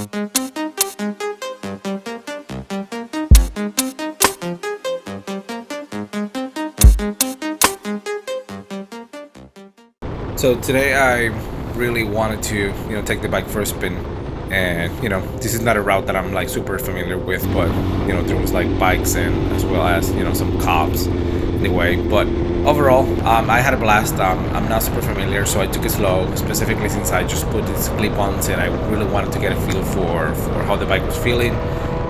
So today I really wanted to, take the bike for a spin, and this is not a route that I'm like super familiar with, but there was like bikes and as well as some cops in the way. But overall, I had a blast. I'm not super familiar, so I took it slow, specifically since I just put these clip-ons and I really wanted to get a feel for how the bike was feeling,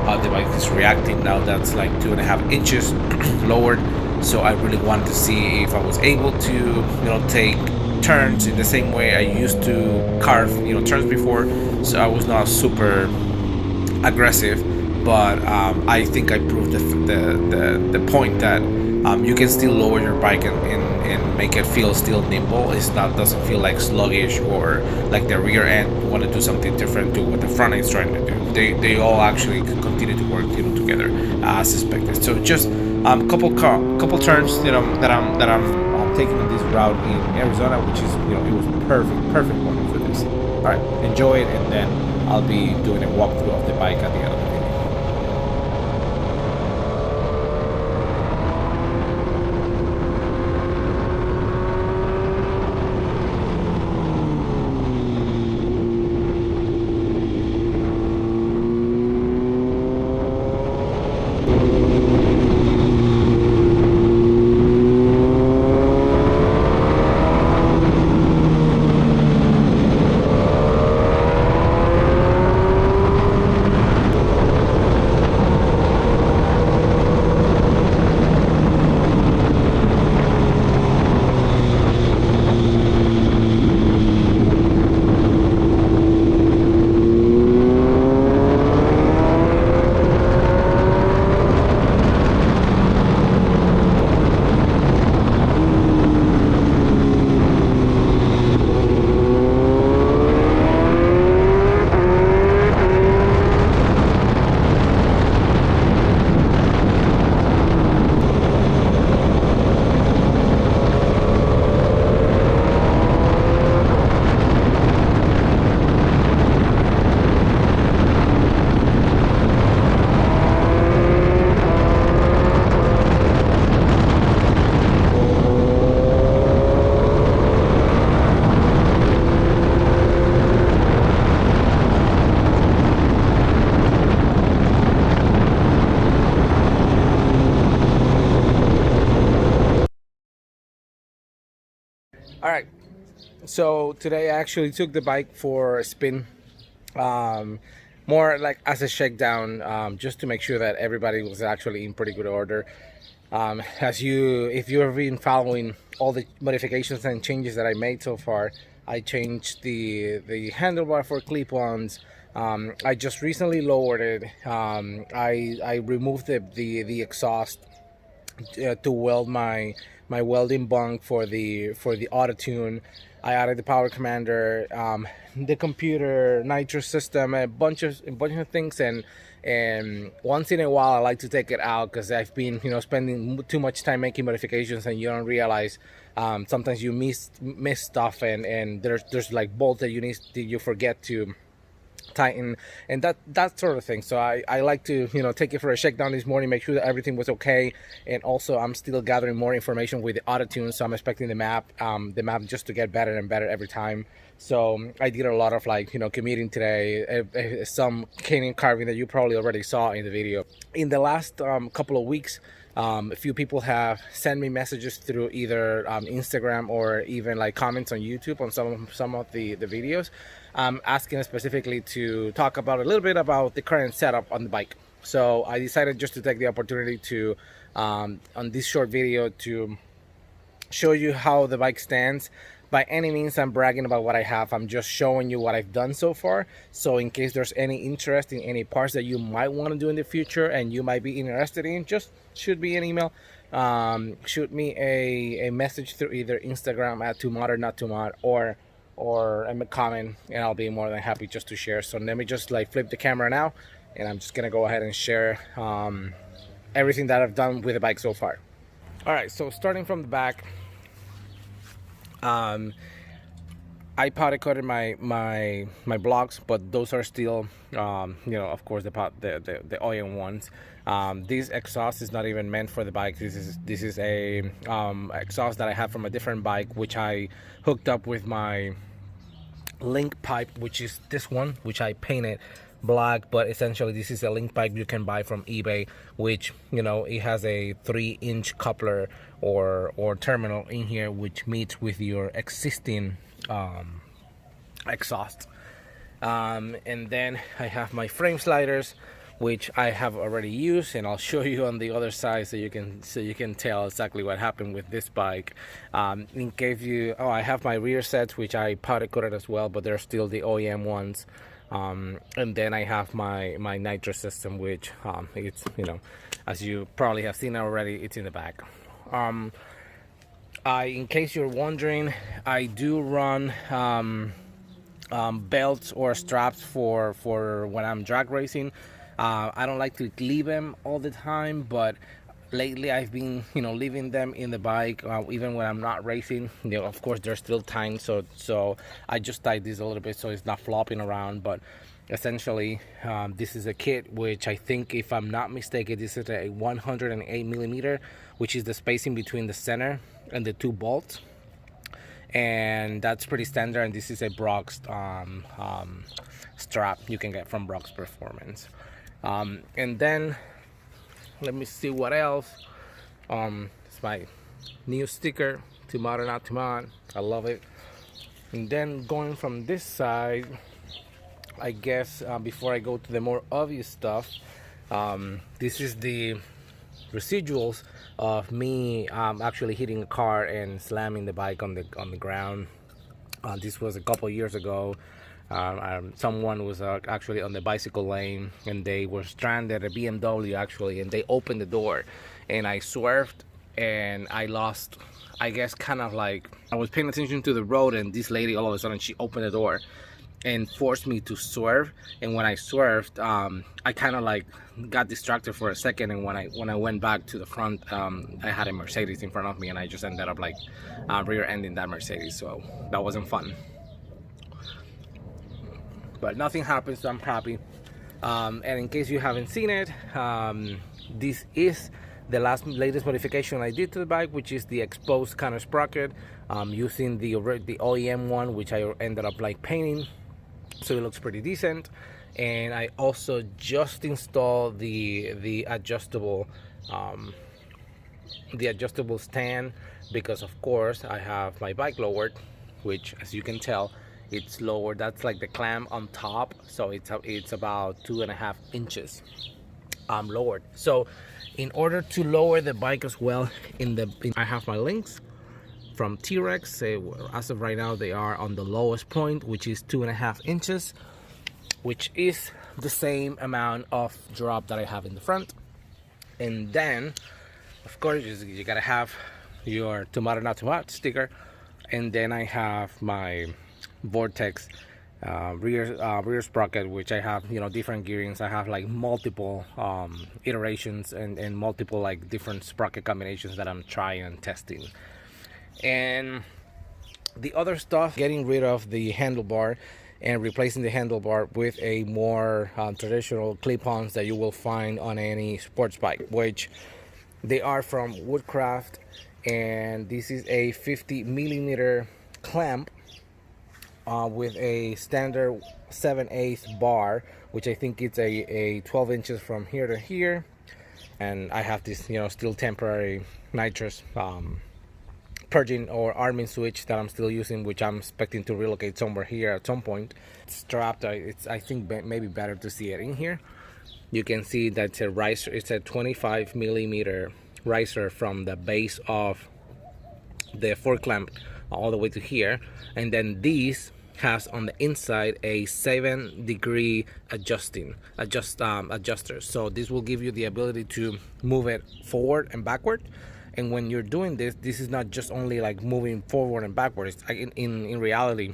how the bike is reacting. Now that's like 2.5 inches lowered, so I really wanted to see if I was able to take turns in the same way I used to carve turns before. So I was not super aggressive, but I think I proved the point that you can still lower your bike and make it feel still nimble. Doesn't feel like sluggish or like the rear end want to do something different to what the front end is trying to do. They all actually continue to work together as expected. So just couple turns that I'm taking on this route in Arizona, which is it was perfect morning for this. All right, enjoy it, and then I'll be doing a walkthrough of the bike at the end of the video. All right, so today I actually took the bike for a spin, um, more like as a shakedown, just to make sure that everybody was actually in pretty good order. If you have been following all the modifications and changes that I made so far, I changed the handlebar for clip-ons. I just recently lowered it. I removed the exhaust to weld my welding bunk for the AutoTune. I added the power commander, the computer, Nitrous system, a bunch of things, and once in a while I like to take it out because I've been spending too much time making modifications and you don't realize sometimes you miss stuff, and there's like bolts that you forget to tighten and that sort of thing. So I like to take it for a shakedown this morning, make sure that everything was okay. And also I'm still gathering more information with the AutoTune, so I'm expecting the map just to get better and better every time. So I did a lot of commuting today, some canyon carving that you probably already saw in the video. In the last couple of weeks, a few people have sent me messages through either Instagram or even like comments on YouTube on some of the videos, asking specifically to talk about a little bit about the current setup on the bike. So I decided just to take the opportunity to on this short video to show you how the bike stands. By any means I'm bragging about what I have, I'm just showing you what I've done so far. So in case there's any interest in any parts that you might want to do in the future and you might be interested in, just shoot me an email, shoot me a message through either Instagram at @2mod or not 2mod, or a comment, and I'll be more than happy just to share. So let me just flip the camera now, and I'm just gonna go ahead and share everything that I've done with the bike so far. All right, so starting from the back, I powder coated my blocks, but those are still, you know, of course, the OEM ones. This exhaust is not even meant for the bike. This is a exhaust that I have from a different bike, which I hooked up with my link pipe, which is this one, which I painted black. But essentially, this is a link pipe you can buy from eBay, which, you know, it has a 3-inch coupler or terminal in here, which meets with your existing exhaust. And then I have my frame sliders, which I have already used, and I'll show you on the other side so you can tell exactly what happened with this bike. In case you, I have my rear sets, which I powder coated as well, but they're still the OEM ones. And then I have my Nitrous system, which it's, you know, as you probably have seen already, it's in the back. In case you're wondering, I do run belts or straps for when I'm drag racing. I don't like to leave them all the time, but lately I've been, you know, leaving them in the bike even when I'm not racing. You know, of course they're still tight, so I just tied this a little bit so it's not flopping around. But essentially, this is a kit which I think, if I'm not mistaken, this is a 108 millimeter, which is the spacing between the center and the 2 bolts, and that's pretty standard. And this is a Brock's strap you can get from Brock's Performance. And then let me see what else. It's my new sticker, "To Modern Not To Mod." I love it. And then going from this side, I guess, before I go to the more obvious stuff, this is the residuals of me actually hitting a car and slamming the bike on the ground. This was a couple years ago. Someone was actually on the bicycle lane, and they were stranded, a BMW actually, and they opened the door, and I swerved, and I lost, I guess, kind of like, I was paying attention to the road, and this lady all of a sudden, she opened the door and forced me to swerve. And when I swerved, I kind of like got distracted for a second, and when I went back to the front, I had a Mercedes in front of me, and I just ended up like rear-ending that Mercedes. So that wasn't fun, but nothing happened, so I'm happy. And in case you haven't seen it, this is the latest modification I did to the bike, which is the exposed counter sprocket, using the OEM one, which I ended up like painting, so it looks pretty decent. And I also just installed the adjustable stand, because of course I have my bike lowered, which, as you can tell, it's lower. That's like the clamp on top, so it's about 2.5 inches lowered. So in order to lower the bike as well, I have my links from T-Rex. As of right now, they are on the lowest point, which is 2.5 inches, which is the same amount of drop that I have in the front. And then, of course, you gotta have your "To Modern Not To Mod" sticker. And then I have my Vortex rear sprocket, which I have, you know, different gearings. I have like multiple iterations and multiple like different sprocket combinations that I'm trying and testing. And the other stuff, getting rid of the handlebar and replacing the handlebar with a more traditional clip-ons that you will find on any sports bike, which they are from Woodcraft. And this is a 50 millimeter clamp with a standard 7/8 bar, which I think it's a 12 inches from here to here. And I have this, you know, still temporary Nitrous purging or arming switch that I'm still using, which I'm expecting to relocate somewhere here at some point. It's strapped. I think maybe better to see it in here. You can see that it's a riser. It's a 25 millimeter riser from the base of the fork clamp all the way to here, and then these has on the inside a 7-degree adjuster. So this will give you the ability to move it forward and backward. And when you're doing this is not just only like moving forward and backward. It's in reality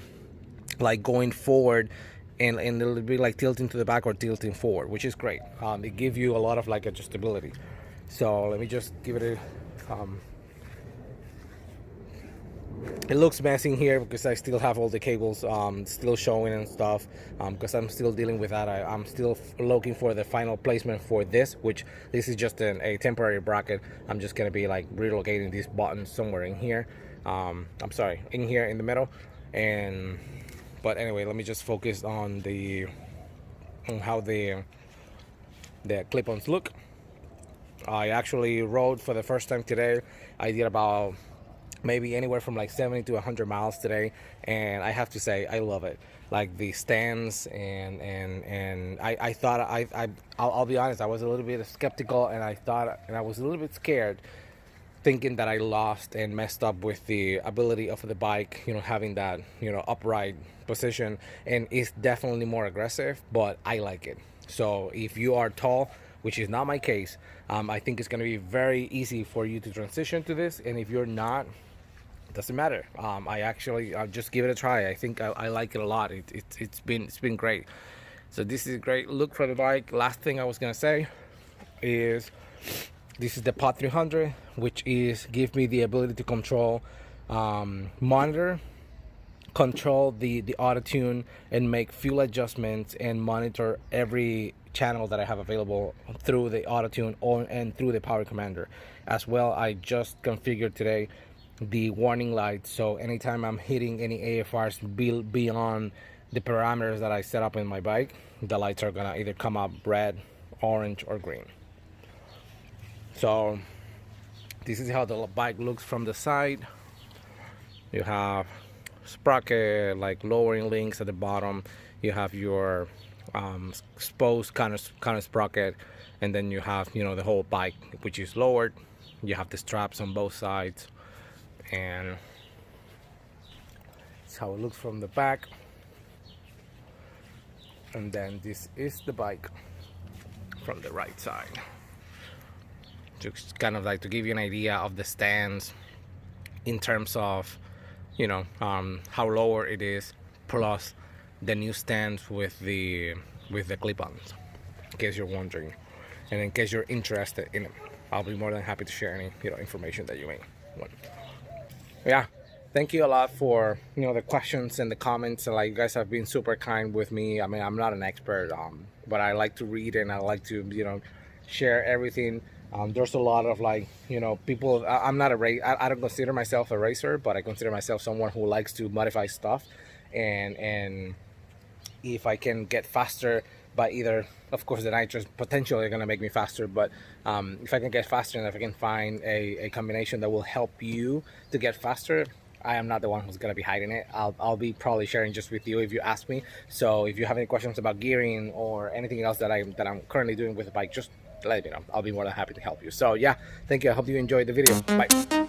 like going forward and it'll be like tilting to the back or tilting forward, which is great. It gives you a lot of like adjustability. So let me just give it a It looks messy in here because I still have all the cables still showing and stuff, because I'm still dealing with that. I'm still looking for the final placement for this, which this is just a temporary bracket. I'm just gonna be like relocating these buttons somewhere in here. I'm sorry, in here in the middle. But anyway, let me just focus on how the clip-ons look. I actually rode for the first time today. I did about maybe anywhere from like 70 to 100 miles today, and I have to say I love it. Like the stands, and I thought I'll be honest, I was a little bit skeptical, and I was a little bit scared, thinking that I lost and messed up with the ability of the bike, having that upright position, and it's definitely more aggressive, but I like it. So if you are tall, which is not my case, I think it's going to be very easy for you to transition to this, and if you're not, it doesn't matter. I'll just give it a try. I think I like it a lot. It's been great. So this is a great look for the bike. Last thing I was gonna say is this is the Pod 300, which give me the ability to control, monitor, control the AutoTune, and make fuel adjustments and monitor every channel that I have available through the AutoTune and through the Power Commander. As well, I just configured today the warning lights, so anytime I'm hitting any AFRs beyond the parameters that I set up in my bike, the lights are gonna either come up red, orange, or green. So this is how the bike looks from the side. You have sprocket, like lowering links at the bottom. You have your exposed kind of sprocket, and then you have the whole bike, which is lowered. You have the straps on both sides, and that's how it looks from the back. And then this is the bike from the right side. Just kind of like to give you an idea of the stands in terms of how lower it is, plus the new stands with the clip-ons, in case you're wondering, and in case you're interested in it. I'll be more than happy to share any information that you may want. Yeah, thank you a lot for the questions and the comments. Like, you guys have been super kind with me. I mean, I'm not an expert, but I like to read, and I like to share everything. There's a lot of people. I'm not I don't consider myself a racer, but I consider myself someone who likes to modify stuff, and if I can get faster by either, of course, the nitrous potentially going to make me faster, but if I can get faster, and if I can find a combination that will help you to get faster, I am not the one who's going to be hiding it. I'll be probably sharing just with you if you ask me. So if you have any questions about gearing or anything else that I'm currently doing with the bike, just let me know. I'll be more than happy to help you. So yeah, thank you. I hope you enjoyed the video. Bye.